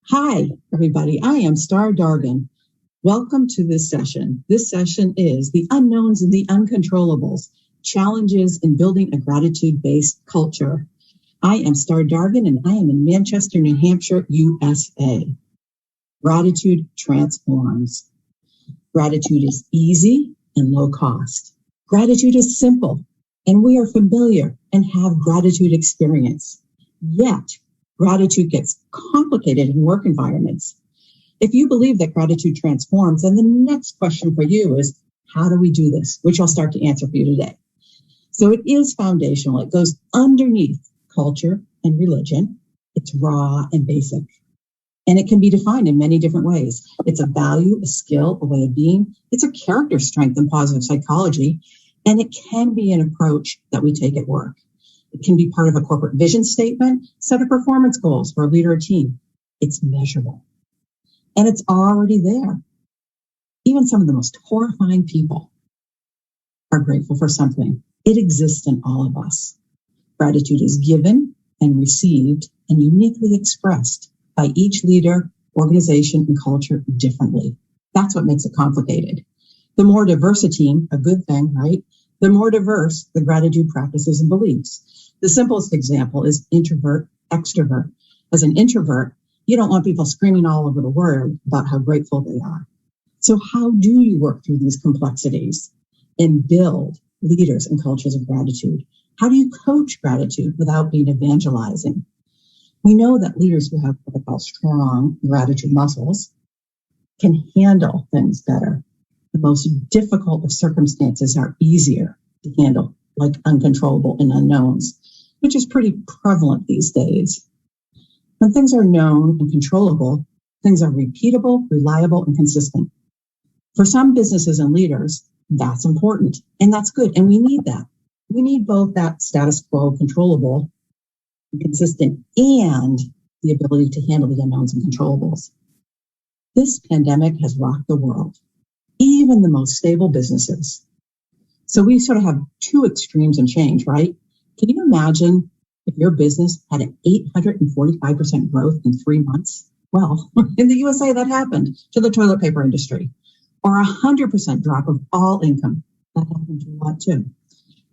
Hi, everybody. I am Star Dargin. Welcome to this session. This session is The Unknowns and the Uncontrollables, Challenges in Building a Gratitude-Based Culture. I am Star Dargin, and I am in Manchester, New Hampshire, USA. Gratitude transforms. Gratitude is easy and low cost. Gratitude is simple, and we are familiar and have gratitude experience. Yet, gratitude gets complicated in work environments. If you believe that gratitude transforms, then the next question for you is, how do we do this? Which I'll start to answer for you today. So it is foundational. It goes underneath culture and religion. It's raw and basic. And it can be defined in many different ways. It's a value, a skill, a way of being. It's a character strength in positive psychology. And it can be an approach that we take at work. It can be part of a corporate vision statement, set of performance goals for a leader or team. It's measurable. And it's already there. Even some of the most horrifying people are grateful for something. It exists in all of us. Gratitude is given and received and uniquely expressed by each leader, organization, and culture differently. That's what makes it complicated. The more diverse a team, a good thing, right? The more diverse the gratitude practices and beliefs. The simplest example is introvert, extrovert. As an introvert, you don't want people screaming all over the world about how grateful they are. So how do you work through these complexities and build leaders and cultures of gratitude? How do you coach gratitude without being evangelizing? We know that leaders who have what I call strong gratitude muscles can handle things better. The most difficult of circumstances are easier to handle, like uncontrollable and unknowns, which is pretty prevalent these days. When things are known and controllable, things are repeatable, reliable, and consistent. For some businesses and leaders, that's important, and that's good, and we need that. We need both that status quo, controllable, and consistent, and the ability to handle the unknowns and controllables. This pandemic has rocked the world, even the most stable businesses. So we sort of have two extremes in change, right? Can you imagine if your business had an 845% growth in 3 months? Well, in the USA, that happened to the toilet paper industry. Or 100% drop of all income. That happened to a lot too.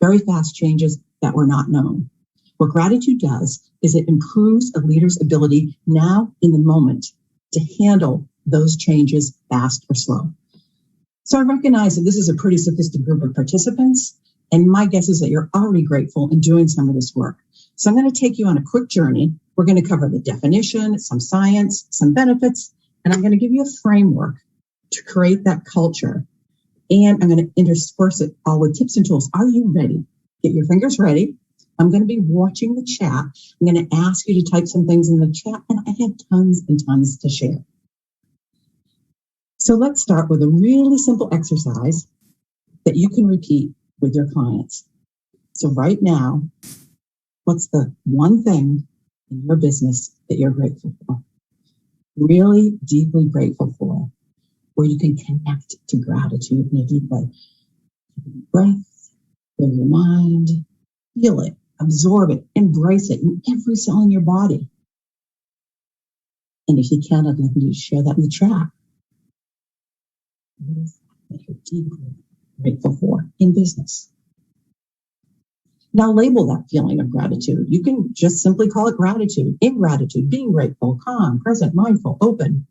Very fast changes that were not known. What gratitude does is it improves a leader's ability now in the moment to handle those changes fast or slow. So I recognize that this is a pretty sophisticated group of participants, and my guess is that you're already grateful in doing some of this work. So I'm going to take you on a quick journey. We're going to cover the definition, some science, some benefits, and I'm going to give you a framework to create that culture. And I'm going to intersperse it all with tips and tools. Are you ready? Get your fingers ready. I'm going to be watching the chat. I'm going to ask you to type some things in the chat, and I have tons and tons to share. So let's start with a really simple exercise that you can repeat with your clients. So right now, what's the one thing in your business that you're grateful for? Really deeply grateful for, where you can connect to gratitude in a deep way. Breath, feel your mind, feel it, absorb it, embrace it in every cell in your body. And if you can, I'd love you to share that in the chat. What is that you're deeply grateful for in business? Now label that feeling of gratitude. You can just simply call it gratitude, ingratitude, being grateful, calm, present, mindful, open,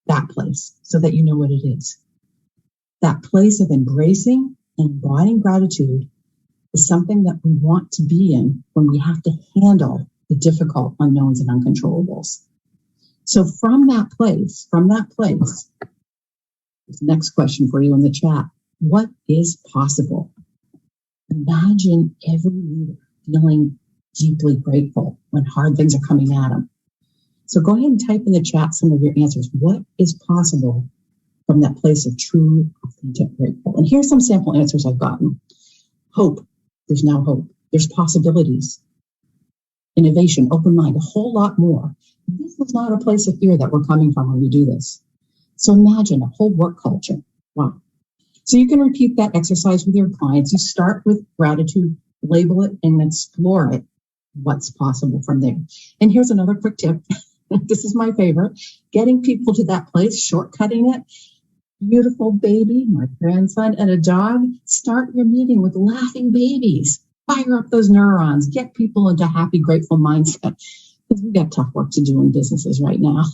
that place, so that you know what it is. That place of embracing and embodying gratitude is something that we want to be in when we have to handle the difficult unknowns and uncontrollables. So from that place, this next question for you in the chat, what is possible? Imagine every leader feeling deeply grateful when hard things are coming at them. So go ahead and type in the chat some of your answers. What is possible from that place of true, authentic grateful? And here's some sample answers I've gotten. Hope. There's now hope. There's possibilities. Innovation, open mind, a whole lot more. This is not a place of fear that we're coming from when we do this. So imagine a whole work culture. Wow. So you can repeat that exercise with your clients. You start with gratitude, label it, and explore it. What's possible from there? And here's another quick tip. This is my favorite. Getting people to that place, shortcutting it. Beautiful baby, my grandson, and a dog. Start your meeting with laughing babies. Fire up those neurons. Get people into happy, grateful mindset. Because we got tough work to do in businesses right now.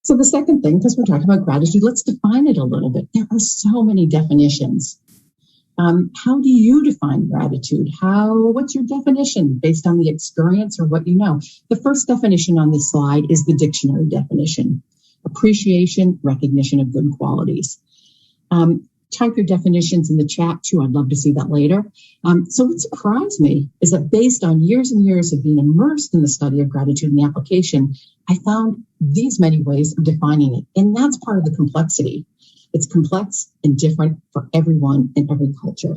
So the second thing, because we're talking about gratitude, let's define it a little bit. There are so many definitions. How do you define gratitude? What's your definition based on the experience or what you know? The first definition on this slide is the dictionary definition: appreciation, recognition of good qualities. Type your definitions in the chat too. I'd love to see that later. So what surprised me is that based on years and years of being immersed in the study of gratitude and the application, I found these many ways of defining it. And that's part of the complexity. It's complex and different for everyone in every culture.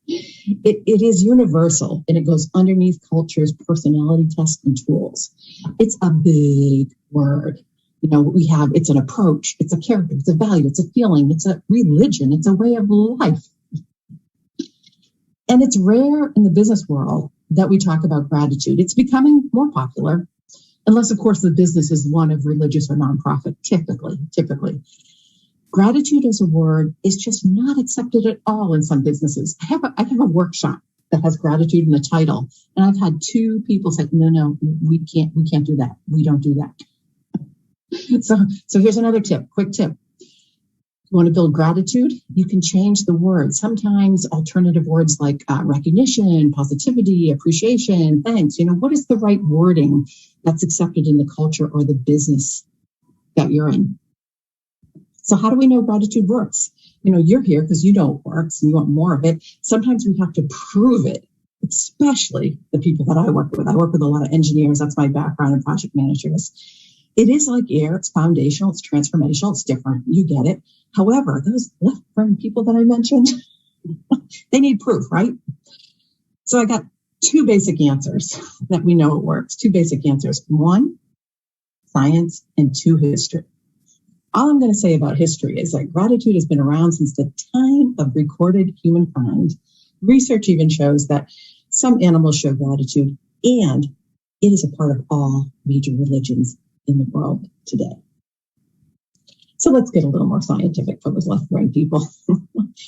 It is universal, and it goes underneath culture's personality tests and tools. It's a big word. It's an approach, it's a character, it's a value, it's a feeling, it's a religion, it's a way of life. And it's rare in the business world that we talk about gratitude. It's becoming more popular, unless, of course, the business is one of religious or nonprofit, typically. Gratitude as a word is just not accepted at all in some businesses. I have a workshop that has gratitude in the title, and I've had 2 people say, no, we can't do that. We don't do that. So here's another quick tip. You want to build gratitude? You can change the words. Sometimes alternative words like recognition, positivity, appreciation, thanks. What is the right wording that's accepted in the culture or the business that you're in? So how do we know gratitude works? You're here because you know it works and you want more of it. Sometimes we have to prove it, especially the people that I work with. I work with a lot of engineers. That's my background in project managers. It is like air. It's foundational. It's transformational. It's different. You get it. However, those left-brain people that I mentioned, they need proof, right? So I got 2 basic answers that we know it works. 2 basic answers. 1, science, and 2, history. All I'm going to say about history is that gratitude has been around since the time of recorded humankind. Research even shows that some animals show gratitude, and it is a part of all major religions in the world today. So let's get a little more scientific for those left-brain people.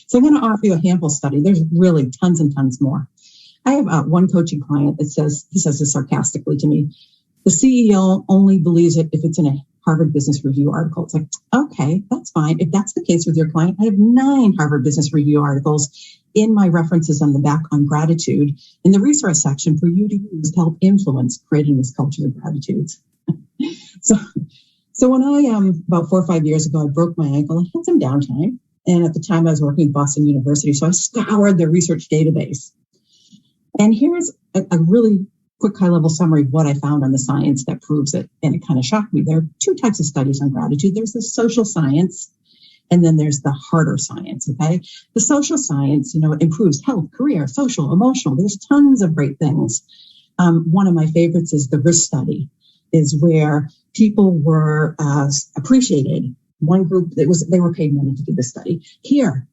So I'm going to offer you a handful study. There's really tons and tons more. I have one coaching client that says this sarcastically to me: the CEO only believes it if it's in a Harvard Business Review article. It's like, okay, that's fine. If that's the case with your client, I have 9 Harvard Business Review articles in my references on the back on gratitude in the resource section for you to use to help influence creating this culture of gratitude. So when I, about 4 or 5 years ago, I broke my ankle and had some downtime. And at the time I was working at Boston University, so I scoured the research database. And here's a really quick high-level summary of what I found on the science that proves it. And it kind of shocked me. There are 2 types of studies on gratitude. There's the social science, and then there's the harder science, okay? The social science, it improves health, career, social, emotional. There's tons of great things. One of my favorites is the risk study, is where people were appreciated. One group, they were paid money to do the study. Here,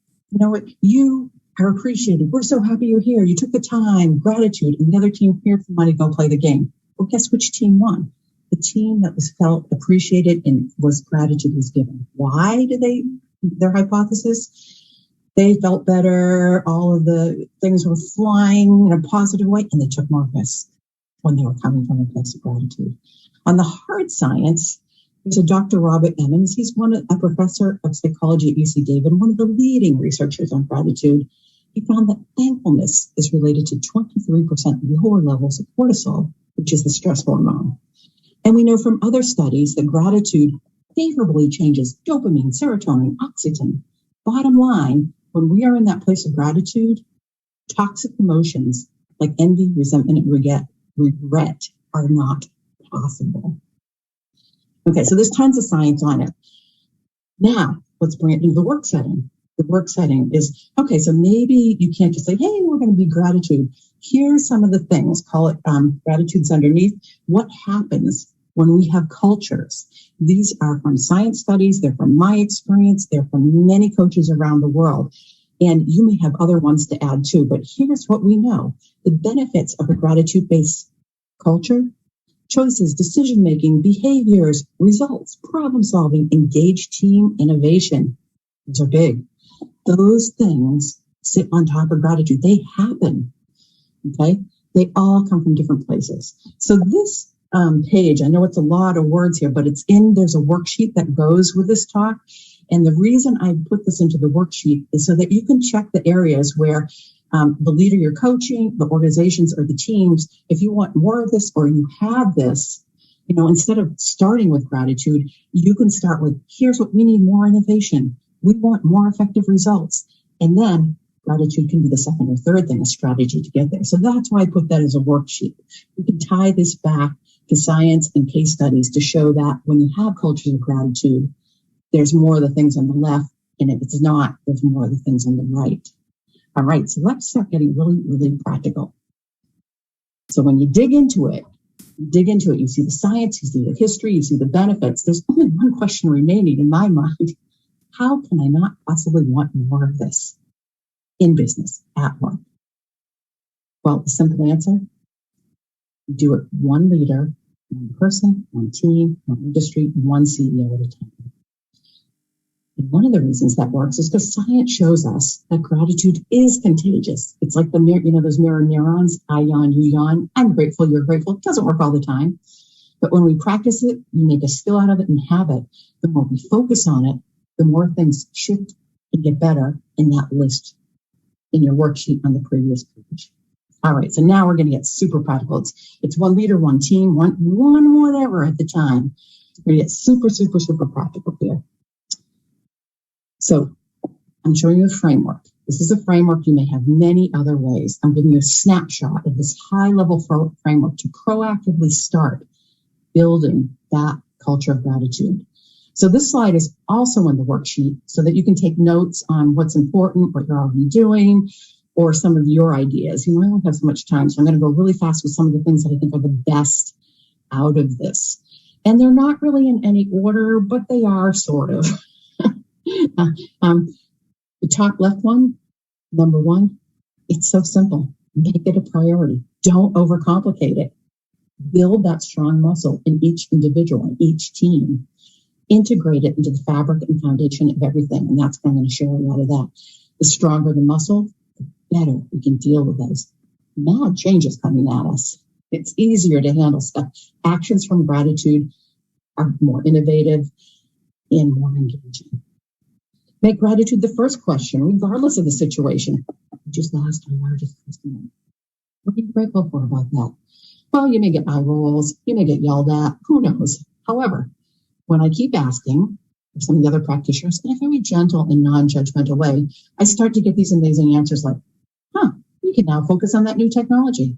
you are appreciated. We're so happy you're here. You took the time, gratitude. And the other team, here for money, go play the game. Well, guess which team won? The team that was felt appreciated and gratitude was given. Why did their hypothesis? They felt better. All of the things were flying in a positive way, and they took more risks when they were coming from a place of gratitude. On the hard science, there's a Dr. Robert Emmons. He's a professor of psychology at UC Davis, one of the leading researchers on gratitude. He found that thankfulness is related to 23% lower levels of cortisol, which is the stress hormone. And we know from other studies that gratitude favorably changes dopamine, serotonin, oxytocin. Bottom line, when we are in that place of gratitude, toxic emotions like envy, resentment, and regret are not possible. Okay, so there's tons of science on it. Now, let's bring it into the work setting. The work setting is, okay, so maybe you can't just say, hey, we're going to be gratitude. Here's some of the things, call it gratitudes underneath. What happens when we have cultures? These are from science studies. They're from my experience. They're from many coaches around the world. And you may have other ones to add too, but here's what we know. The benefits of a gratitude-based Culture, choices, decision-making, behaviors, results, problem-solving, engaged team, innovation. Those are big. Those things sit on top of gratitude. They happen, okay? They all come from different places. So this page, I know it's a lot of words here, but there's a worksheet that goes with this talk. And the reason I put this into the worksheet is so that you can check the areas where the leader you're coaching, the organizations or the teams, if you want more of this or you have this, instead of starting with gratitude, you can start with, here's what we need: more innovation. We want more effective results. And then gratitude can be the second or third thing, a strategy to get there. So that's why I put that as a worksheet. We can tie this back to science and case studies to show that when you have cultures of gratitude, there's more of the things on the left, and if it's not, there's more of the things on the right. All right, so let's start getting really, really practical. So when you dig into it, you see the science, you see the history, you see the benefits. There's only one question remaining in my mind. How can I not possibly want more of this in business, at work? Well, the simple answer, do it one leader, one person, one team, one industry, one CEO at a time. And one of the reasons that works is because science shows us that gratitude is contagious. It's like the those mirror neurons. I yawn, you yawn. I'm grateful, you're grateful. It doesn't work all the time. But when we practice it, we make a skill out of it and habit. The more we focus on it, the more things shift and get better in that list in your worksheet on the previous page. All right, so now we're going to get super practical. It's one leader, one team, one whatever at the time. We're going to get super, super, super practical here. So I'm showing you a framework. This is a framework. You may have many other ways. I'm giving you a snapshot of this high-level framework to proactively start building that culture of gratitude. So this slide is also in the worksheet so that you can take notes on what's important, what you're already doing, or some of your ideas. I don't have so much time, so I'm going to go really fast with some of the things that I think are the best out of this. And they're not really in any order, but they are sort of. The top left one, number one, it's so simple. Make it a priority. Don't overcomplicate it. Build that strong muscle in each individual, in each team. Integrate it into the fabric and foundation of everything. And that's what I'm going to share a lot of that. The stronger the muscle, the better we can deal with those. Now change is coming at us. It's easier to handle stuff. Actions from gratitude are more innovative and more engaging. Make gratitude the first question, regardless of the situation. You just lost our largest customer. What are you grateful for about that? Well, you may get eye rolls. You may get yelled at. Who knows? However, when I keep asking, or some of the other practitioners, in a very gentle and non-judgmental way, I start to get these amazing answers like, we can now focus on that new technology.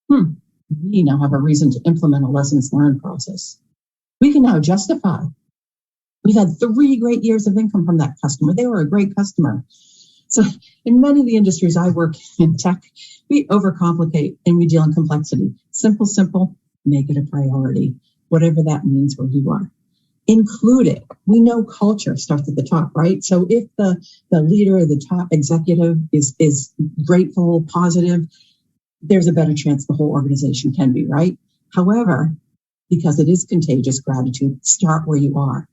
We now have a reason to implement a lessons learned process. We can now justify. We've had 3 great years of income from that customer. They were a great customer. So in many of the industries I work in tech, we overcomplicate and we deal in complexity. Simple, make it a priority, whatever that means where you are. Include it. We know culture starts at the top, right? So if the leader or the top executive is grateful, positive, there's a better chance the whole organization can be, right? However, because it is contagious gratitude, start where you are.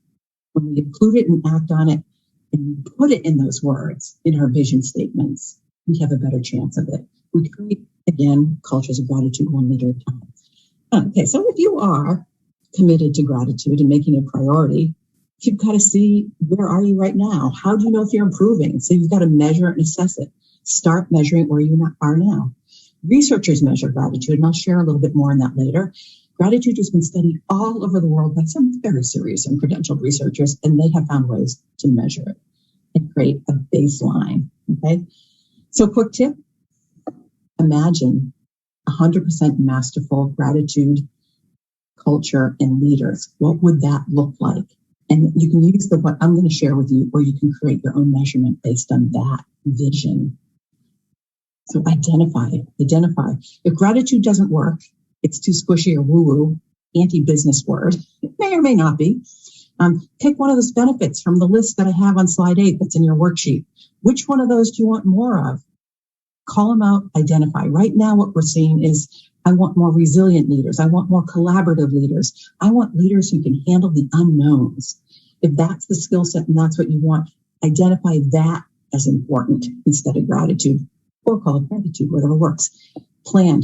When we include it and act on it and put it in those words, in our vision statements, we have a better chance of it. We create, again, cultures of gratitude one leader at a time. Okay, so if you are committed to gratitude and making it a priority, you've got to see, where are you right now? How do you know if you're improving? So you've got to measure and assess it. Start measuring where you are now. Researchers measure gratitude, and I'll share a little bit more on that later. Gratitude has been studied all over the world by some very serious and credentialed researchers, and they have found ways to measure it and create a baseline, okay? So quick tip, imagine 100% masterful gratitude culture and leaders. What would that look like? And you can use what I'm going to share with you, or you can create your own measurement based on that vision. So identify. If gratitude doesn't work, it's too squishy or woo-woo, anti-business word. It may or may not be. Pick one of those benefits from the list that I have on slide 8 that's in your worksheet. Which one of those do you want more of? Call them out, identify. Right now, what we're seeing is I want more resilient leaders. I want more collaborative leaders. I want leaders who can handle the unknowns. If that's the skill set and that's what you want, identify that as important instead of gratitude, or call it gratitude, whatever works. Plan.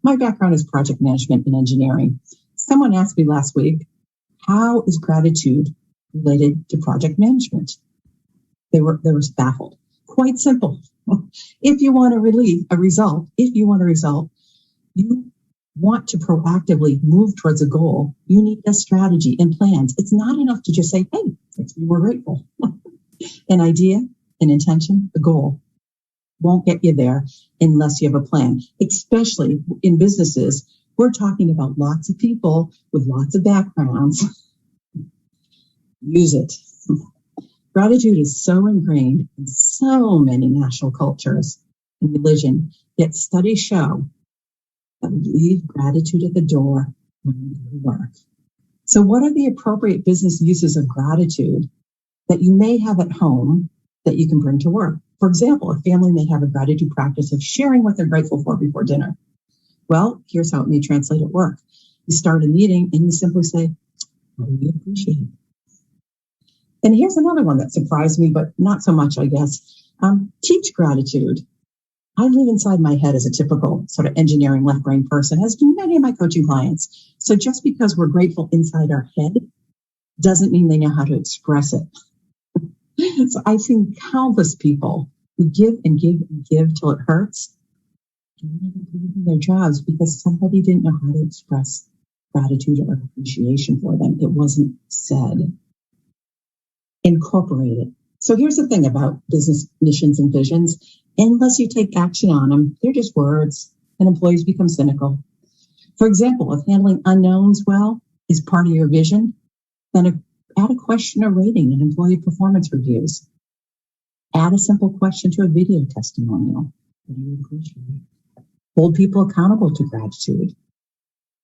My background is project management and engineering. Someone asked me last week, how is gratitude related to project management? They were baffled. Quite simple. If you want a result, you want to proactively move towards a goal, you need a strategy and plans. It's not enough to just say, hey, makes me more grateful. An idea, an intention, a goal won't get you there unless you have a plan, especially in businesses. We're talking about lots of people with lots of backgrounds. Use it. Gratitude is so ingrained in so many national cultures and religion, yet studies show that we leave gratitude at the door when we go to work. So what are the appropriate business uses of gratitude that you may have at home that you can bring to work? For example, a family may have a gratitude practice of sharing what they're grateful for before dinner. Well, here's how it may translate at work. You start a meeting and you simply say, what do you appreciate? And here's another one that surprised me, but not so much, I guess. Teach gratitude. I live inside my head as a typical sort of engineering left brain person, as do many of my coaching clients. So just because we're grateful inside our head doesn't mean they know how to express it. So I've seen countless people who give and give and give till it hurts, and even leaving their jobs because somebody didn't know how to express gratitude or appreciation for them. It wasn't said. Incorporate it. So here's the thing about business missions and visions. Unless you take action on them, they're just words, and employees become cynical. For example, if handling unknowns well is part of your vision, then add a question or rating in employee performance reviews. Add a simple question to a video testimonial. What do you appreciate? Hold people accountable to gratitude.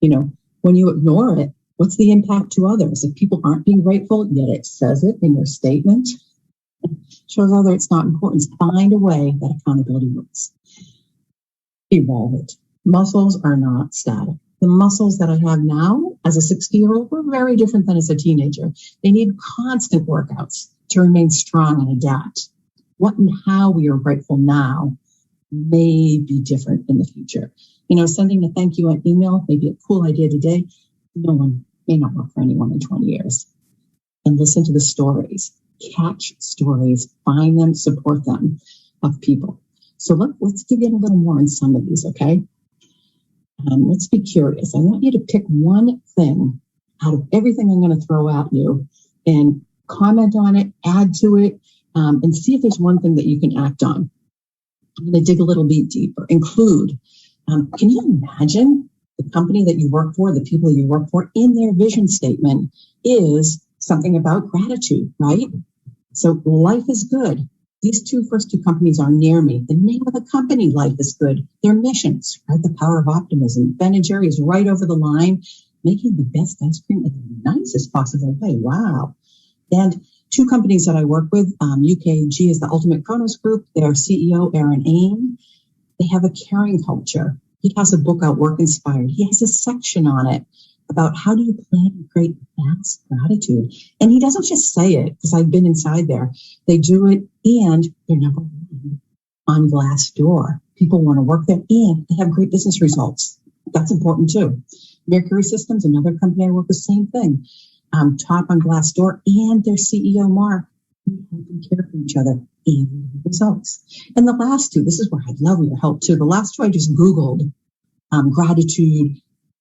When you ignore it, what's the impact to others? If people aren't being grateful, yet it says it in your statement, shows others it's not important. Find a way that accountability works. Evolve it. Muscles are not static. The muscles that I have now as a 60-year-old were very different than as a teenager. They need constant workouts to remain strong and adapt. What and how we are grateful now may be different in the future. Sending a thank you on email may be a cool idea today. May not work for anyone in 20 years. And listen to the stories. Catch stories, find them, support them of people. So let's dig in a little more on some of these, okay? Let's be curious. I want you to pick one thing out of everything I'm going to throw at you and comment on it, add to it, and see if there's one thing that you can act on. I'm going to dig a little bit deeper. Include. Can you imagine the company that you work for, the people you work for, in their vision statement is something about gratitude, right? So life is good. These first two companies are near me. The name of the company, Life is Good. Their mission, spread the power of optimism. Ben & Jerry is right over the line, making the best ice cream in the nicest possible way. Wow. And two companies that I work with, UKG is the Ultimate Kronos Group. Their CEO, Aaron Aim, they have a caring culture. He has a book out, Work Inspired. He has a section on it about how do you plan and create mass gratitude. And he doesn't just say it, because I've been inside there. They do it, and they're number one on Glassdoor. People want to work there, and they have great business results. That's important too. Mercury Systems, another company I work with, same thing. Top on Glassdoor, and their CEO, Mark, taking care of each other and results. And the last two, this is where I'd love your help too. The last two I just Googled, gratitude,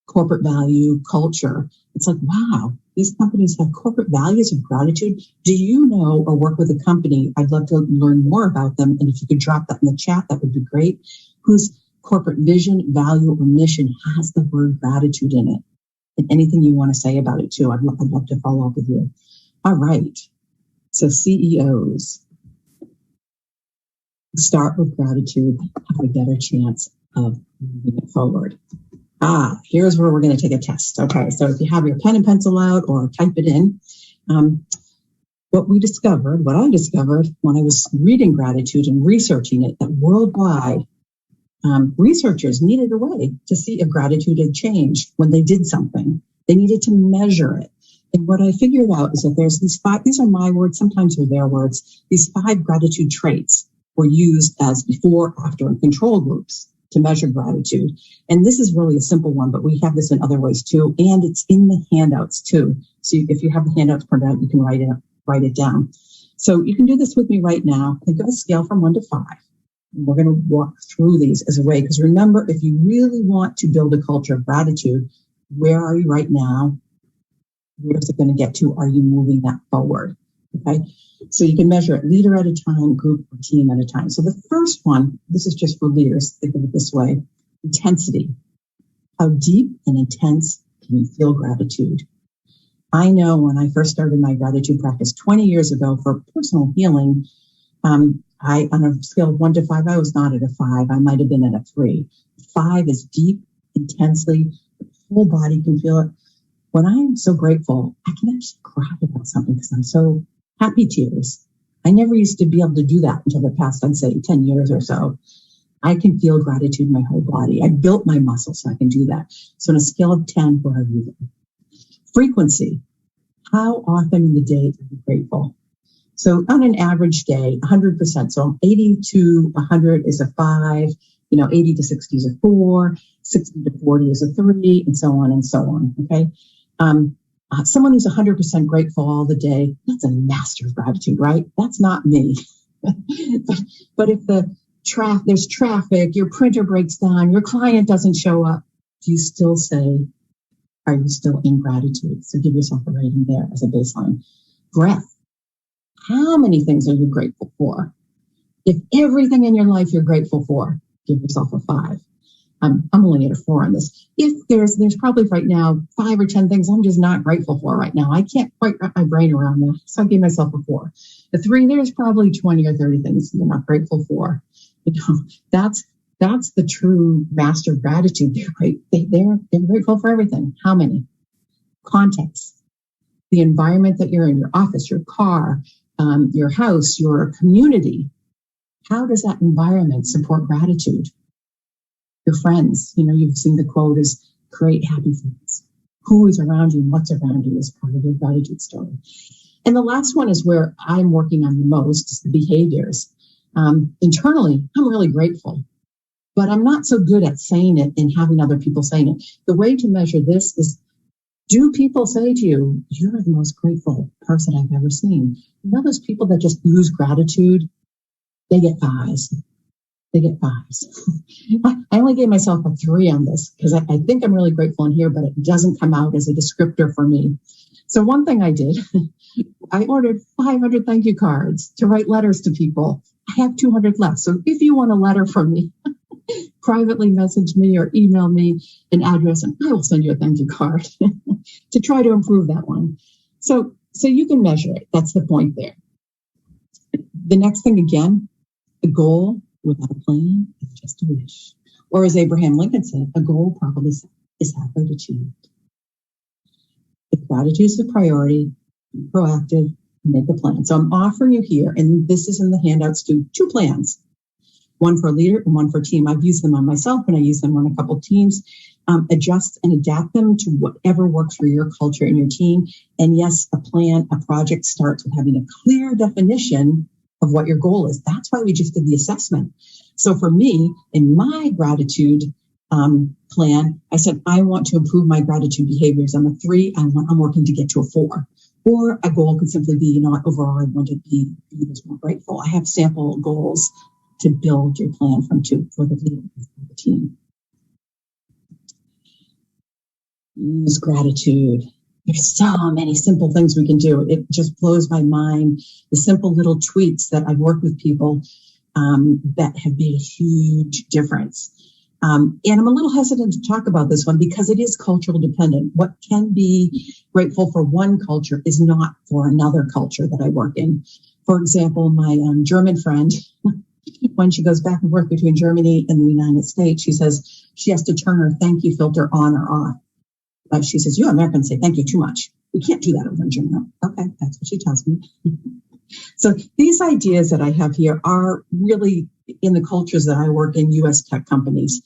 corporate value, culture. It's like, wow, these companies have corporate values of gratitude. Do you know or work with a company? I'd love to learn more about them. And if you could drop that in the chat, that would be great. Whose corporate vision, value, or mission has the word gratitude in it? And anything you want to say about it too, I'd love to follow up with you. All right. So CEOs, start with gratitude, have a better chance of moving it forward. Here's where we're going to take a test. Okay, so if you have your pen and pencil out or type it in, what I discovered when I was reading gratitude and researching it, that worldwide, Researchers needed a way to see if gratitude had changed when they did something. They needed to measure it. And what I figured out is that there's these are my words, sometimes they're their words, these 5 gratitude traits were used as before, after, and control groups to measure gratitude. And this is really a simple one, but we have this in other ways too. And it's in the handouts too. So if you have the handouts printed out, you can write it down. So you can do this with me right now. Think of a scale from 1 to 5. And we're going to walk through these as a way, because remember, if you really want to build a culture of gratitude, where are you right now? Where's it going to get to? Are you moving that forward? Okay. So you can measure it leader at a time, group or team at a time. So the first one, this is just for leaders. Think of it this way: intensity. How deep and intense can you feel gratitude? I know when I first started my gratitude practice 20 years ago for personal healing, on a scale of 1 to 5, I was not at a 5. I might have been at a 3. 5 is deep, intensely. The whole body can feel it. When I'm so grateful, I can actually cry about something because I'm so happy tears. I never used to be able to do that until the past, I'd say, 10 years or so. I can feel gratitude in my whole body. I built my muscles so I can do that. So on a scale of 10, where are you? Frequency. How often in the day are you grateful? So on an average day, 100%. So 80 to 100 is a 5, 80 to 60 is a 4, 60 to 40 is a 3, and so on and so on, okay? Someone who's 100% grateful all the day, that's a master of gratitude, right? That's not me. But if there's traffic, your printer breaks down, your client doesn't show up, do you still say, are you still in gratitude? So give yourself a rating there as a baseline. Breath. How many things are you grateful for? If everything in your life you're grateful for, give yourself a 5. I'm only at a 4 on this. If there's probably right now 5 or 10 things I'm just not grateful for right now. I can't quite wrap my brain around that. So I give myself a 4. The 3, there's probably 20 or 30 things you're not grateful for. That's the true master of gratitude. They're grateful for everything. How many? Context. The environment that you're in, your office, your car, your house, your community. How does that environment support gratitude? Your friends, you've seen the quote is create happy friends. Who is around you and what's around you is part of your gratitude story. And the last one is where I'm working on the most, is the behaviors. Internally, I'm really grateful, but I'm not so good at saying it and having other people saying it. The way to measure this is, do people say to you, you're the most grateful person I've ever seen? Those people that just use gratitude, they get 5s. They get 5s. I only gave myself a 3 on this because I think I'm really grateful in here, but it doesn't come out as a descriptor for me. So one thing I did, I ordered 500 thank you cards to write letters to people. I have 200 left. So if you want a letter from me, privately message me or email me an address and I will send you a thank you card to try to improve that one. So you can measure it. That's the point there. The next thing, again, the goal without a plan is just a wish. Or as Abraham Lincoln said, a goal probably is halfway achieved. If gratitude is a priority, be proactive, make a plan. So I'm offering you here, and this is in the handouts too, 2 plans. One for a leader and one for a team. I've used them on myself and I use them on a couple of teams. Adjust and adapt them to whatever works for your culture and your team. And yes, a project starts with having a clear definition of what your goal is. That's why we just did the assessment. So for me, in my gratitude plan, I said, I want to improve my gratitude behaviors. I'm a 3, I'm working to get to a 4. Or a goal could simply be, overall, I want to be more grateful. I have sample goals to build your plan for the leader of the team. Use gratitude. There's so many simple things we can do. It just blows my mind. The simple little tweaks that I've worked with people that have made a huge difference. And I'm a little hesitant to talk about this one because it is cultural dependent. What can be grateful for one culture is not for another culture that I work in. For example, my German friend, when she goes back and forth between Germany and the United States, she says she has to turn her thank you filter on or off. She says, you Americans say thank you too much. We can't do that over in Germany. Okay, that's what she tells me. So these ideas that I have here are really in the cultures that I work in, U.S. tech companies.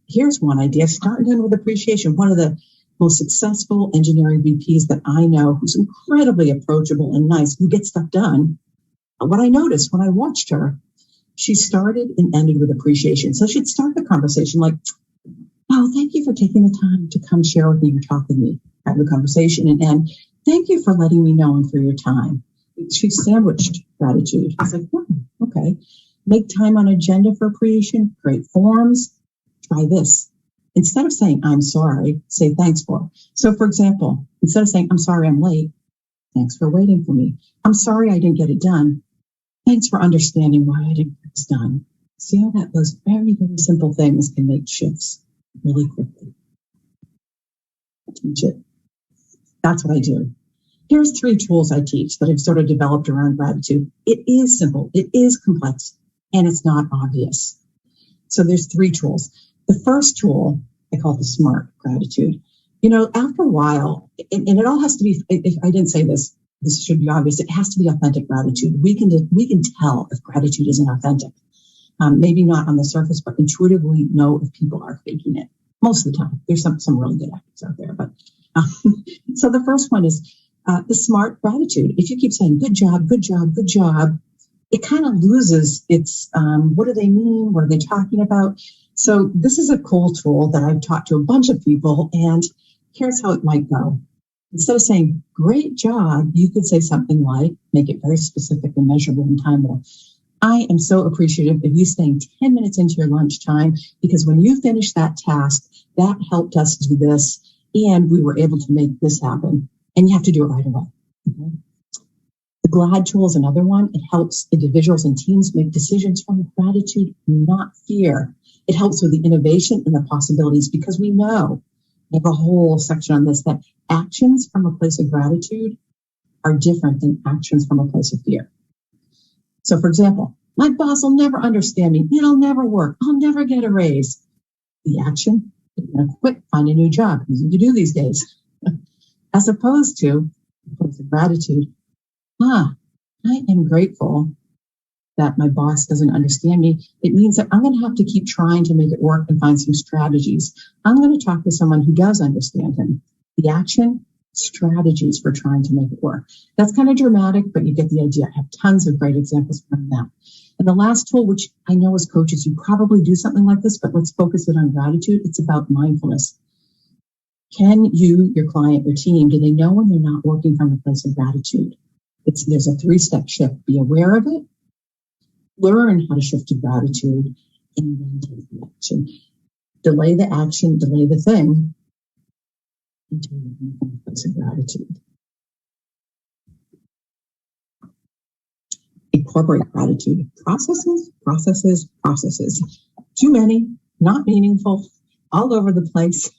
Here's one idea, starting with appreciation. One of the most successful engineering VPs that I know, who's incredibly approachable and nice, who gets stuff done. What I noticed when I watched her, she started and ended with appreciation. So she'd start the conversation like, oh, thank you for taking the time to come share with me or talk with me, have the conversation, and end, thank you for letting me know and for your time. She sandwiched gratitude. I was like, okay. Make time on agenda for appreciation, create forms, try this. Instead of saying, I'm sorry, say thanks for. So for example, instead of saying, I'm sorry I'm late, thanks for waiting for me. I'm sorry I didn't get it done. Thanks for understanding why I didn't get this done. See how that those very, very simple things can make shifts really quickly. Teach it. That's what I do. Here's 3 tools I teach that I've sort of developed around gratitude. It is simple, it is complex, and it's not obvious. So there's 3 tools. The first tool I call the SMART gratitude. After a while, and it all has to be, if I didn't say this should be obvious, it has to be authentic gratitude. We can tell if gratitude isn't authentic. Maybe not on the surface, but intuitively know if people are faking it. Most of the time. There's some really good actors out there. But so the first one is the SMART gratitude. If you keep saying, good job, good job, good job, it kind of loses its, what do they mean? What are they talking about? So this is a cool tool that I've taught to a bunch of people, and here's how it might go. Instead of saying, great job, you could say something like, make it very specific and measurable and timeable. I am so appreciative of you staying 10 minutes into your lunchtime, because when you finished that task, that helped us do this, and we were able to make this happen. And you have to do it right away. Okay? The GLAD tool is another one. It helps individuals and teams make decisions from gratitude, not fear. It helps with the innovation and the possibilities, because we know, we have a whole section on this, that actions from a place of gratitude are different than actions from a place of fear. So for example, my boss will never understand me. It'll never work. I'll never get a raise. The action, you're going to quit, find a new job. Easy to do these days. As opposed to a place of gratitude. I am grateful that my boss doesn't understand me. It means that I'm going to have to keep trying to make it work and find some strategies. I'm going to talk to someone who does understand him. The action, strategies for trying to make it work. That's kind of dramatic, but you get the idea. I have tons of great examples from that. And the last tool, which I know as coaches, you probably do something like this, but let's focus it on gratitude. It's about mindfulness. Can you, your client, your team, do they know when they're not working from a place of gratitude? There's a 3-step shift. Be aware of it, learn how to shift to gratitude, and then take the action. Delay the action, delay the thing, until you move from a place of gratitude. Incorporate gratitude. Processes. Too many, not meaningful, all over the place.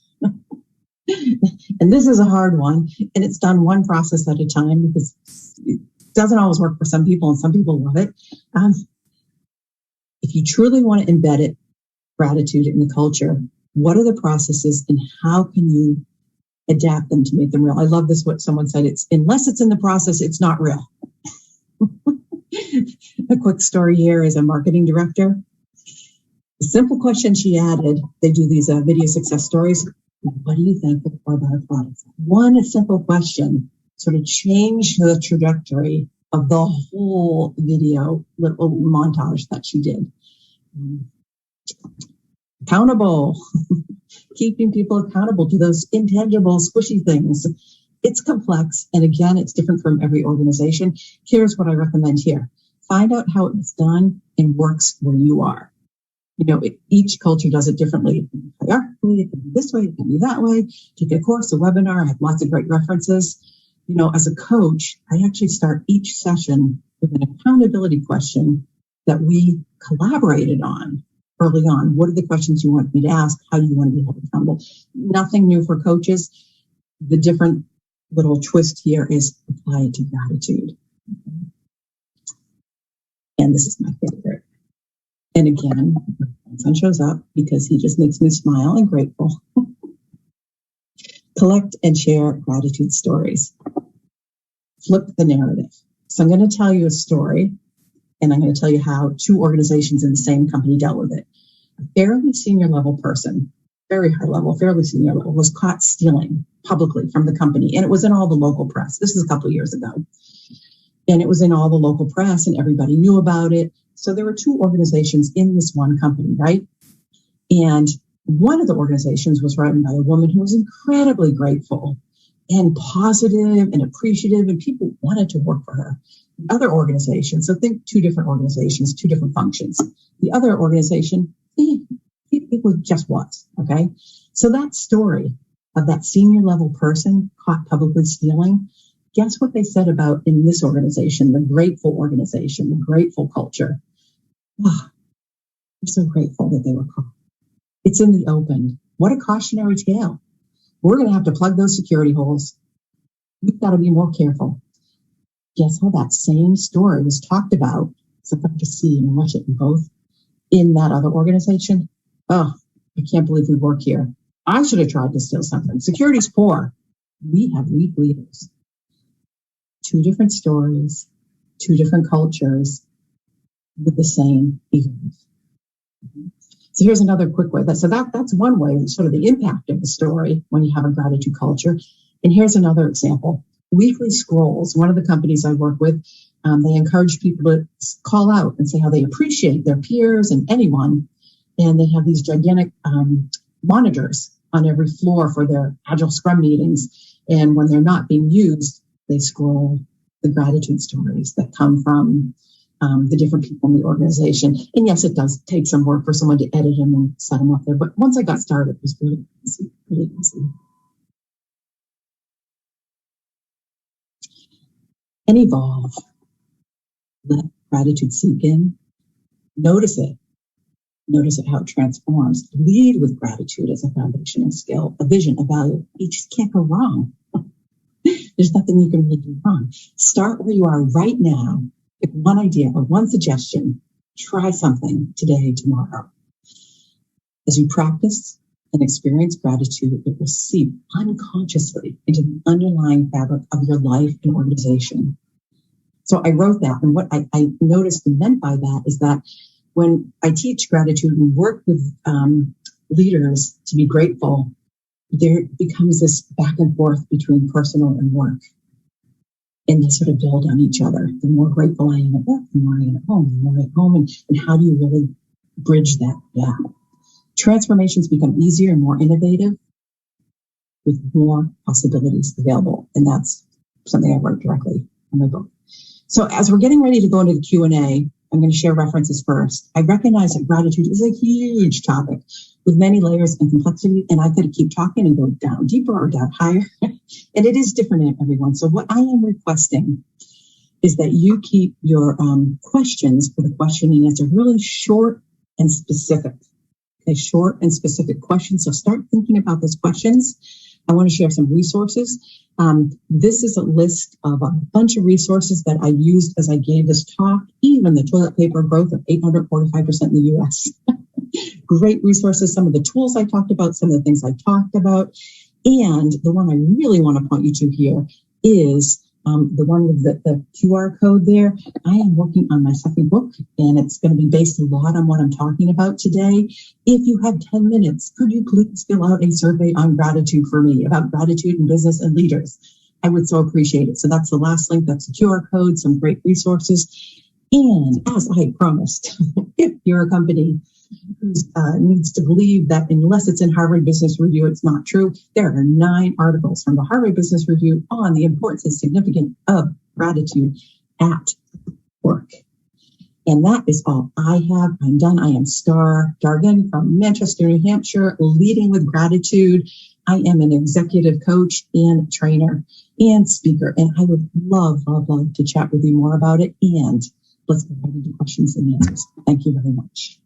And this is a hard one, and it's done one process at a time, because it doesn't always work for some people, and some people love it. If you truly want to embed it, gratitude in the culture, what are the processes and how can you adapt them to make them real? I love this, what someone said, unless it's in the process, it's not real. A quick story here is a marketing director. The simple question she added, they do these video success stories. What are you thankful for about our products? One simple question sort of changed the trajectory of the whole video little montage that she did. Accountable, keeping people accountable to those intangible, squishy things. It's complex, and again, it's different from every organization. Here's what I recommend here. Find out how it's done and works where you are. Each culture does it differently. It can be hierarchically, it can be this way, it can be that way. Take a course, a webinar. I have lots of great references. As a coach, I actually start each session with an accountability question that we collaborated on early on. What are the questions you want me to ask? How do you want to be held accountable? Nothing new for coaches. The different little twist here is apply it to gratitude. And this is my favorite. And again, my son shows up because he just makes me smile and grateful. Collect and share gratitude stories. Flip the narrative. So I'm going to tell you a story, and I'm going to tell you how two organizations in the same company dealt with it. A fairly senior level person, very high level, fairly senior level, was caught stealing publicly from the company. And it was in all the local press. This is a couple of years ago. And it was in all the local press and everybody knew about it. So there were two organizations in this one company, right? And one of the organizations was run by a woman who was incredibly grateful and positive and appreciative, and people wanted to work for her. The other organization, so think two different organizations, two different functions. The other organization, it was just was, okay? So that story of that senior level person caught publicly stealing, guess what they said about in this organization, the grateful culture. Oh, I'm so grateful that they were caught. It's in the open. What a cautionary tale. We're going to have to plug those security holes. We've got to be more careful. Guess how that same story was talked about? So I got to see and watch it in both in that other organization. Oh, I can't believe we work here. I should have tried to steal something. Security's poor. We have weak leaders. Two different stories, two different cultures with the same egos. So here's another quick way. That's one way, sort of the impact of the story when you have a gratitude culture. And here's another example. Weekly Scrolls, one of the companies I work with, they encourage people to call out and say how they appreciate their peers and anyone. And they have these gigantic monitors on every floor for their Agile Scrum meetings. And when they're not being used, they scroll the gratitude stories that come from the different people in the organization. And yes, it does take some work for someone to edit them and set them up there. But once I got started, it was really easy, really easy. And evolve. Let gratitude sink in. Notice it. Notice it, how it transforms. Lead with gratitude as a foundational skill, a vision, a value. You just can't go wrong. There's nothing you can really do wrong. Start where you are right now. Pick one idea or one suggestion. Try something today, tomorrow. As you practice and experience gratitude, it will seep unconsciously into the underlying fabric of your life and organization. So I wrote that, and what I noticed and meant by that is that when I teach gratitude and work with leaders to be grateful, there becomes this back and forth between personal and work. And they sort of build on each other. The more grateful I am at work, the more I am at home, the more at home. And how do you really bridge that gap? Transformations become easier and more innovative with more possibilities available. And that's something I wrote directly in my book. So as we're getting ready to go into the Q&A, I'm going to share references first. I recognize that gratitude is a huge topic with many layers and complexity, and I could keep talking and go down deeper or down higher. And it is different in everyone. So what I am requesting is that you keep your questions for the question and answer really short and specific. Okay, short and specific questions. So start thinking about those questions. I want to share some resources. This is a list of a bunch of resources that I used as I gave this talk, even the toilet paper growth of 845% in the US. Great resources, some of the tools I talked about, some of the things I talked about. And the one I really want to point you to here is the one with the QR code there. I am working on my second book, and it's going to be based a lot on what I'm talking about today. If you have 10 minutes, could you please fill out a survey on gratitude for me, about gratitude in business and leaders? I would so appreciate it. So that's the last link. That's the QR code, some great resources. And as I promised, if you're a company who needs to believe that unless it's in Harvard Business Review, it's not true, there are 9 articles from the Harvard Business Review on the importance and significance of gratitude at work. And that is all I have. I'm done. I am Star Dargin from Manchester, New Hampshire, leading with gratitude. I am an executive coach and trainer and speaker, and I would love to chat with you more about it. And let's go right into questions and answers. Thank you very much.